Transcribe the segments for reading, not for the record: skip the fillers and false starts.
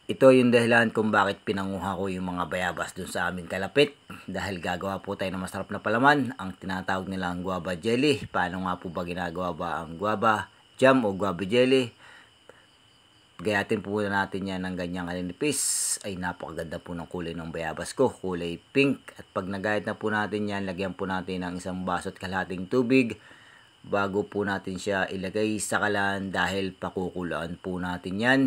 Ito yung dahilan kung bakit pinanguha ko yung mga bayabas dun sa aming kalapit. Dahil gagawa po tayo ng masarap na palaman, ang tinatawag nilang guava jelly. Paano nga po ba ginagawa ba ang guava jam o guava jelly? Gayatin po muna natin yan ng ganyang kaninipis. Ay napakaganda po ng kulay ng bayabas ko, kulay pink. At pag nagayat na po natin yan, lagyan po natin ng isang baso at kalahating tubig bago po natin siya ilagay sa kalan dahil pakukuluan po natin yan.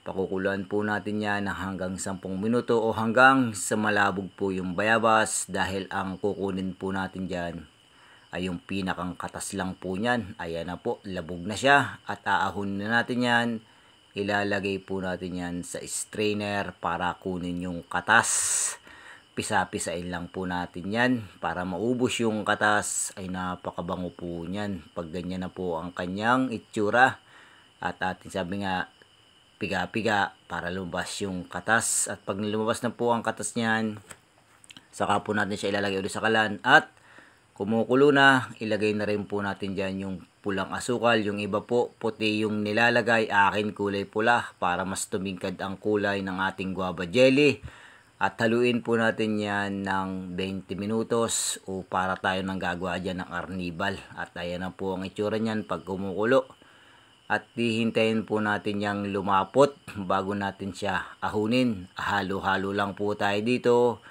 Pakukuluan po natin yan ng hanggang 10 minuto o hanggang sa malabog po yung bayabas dahil ang kukunin po natin dyan ay yung pinakang katas lang po nyan. Ayan na po, labog na siya at aahunin na natin yan. Ilalagay po natin yan sa strainer para kunin yung katas. Pisa-pisain lang po natin yan para maubos yung katas. Ay napakabango po nyan pag ganyan na po ang kanyang itsura. At ating sabi nga, piga-piga para lumabas yung katas. At pag lumabas na po ang katas niyan, saka po natin siya ilalagay ulit sa kalan. At kumukulo na, ilagay na rin po natin dyan yung pulang asukal. Yung iba po, puti yung nilalagay. Akin kulay pula para mas tumingkad ang kulay ng ating guava jelly. At haluin po natin yan ng 20 minutos o para tayo nang gagawa dyan ng arnibal. At ayan na po ang itsura niyan pag kumukulo. At hihintayin po natin yang lumapot bago natin siya ahunin. Halo-halo lang po tayo dito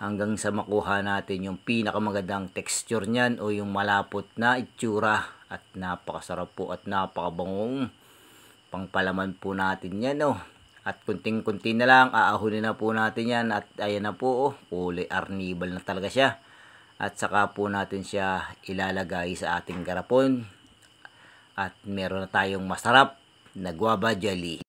hanggang sa makuha natin yung pinakamagandang texture niyan o yung malapot na itsura. At napakasarap po at napakabangong pangpalaman po natin yan. At kunting-kunti na lang, aahunin na po natin yan. At ayan na po, kulay arnibal na talaga siya. At saka po natin siya ilalagay sa ating garapon. At meron na tayong masarap na guava jelly.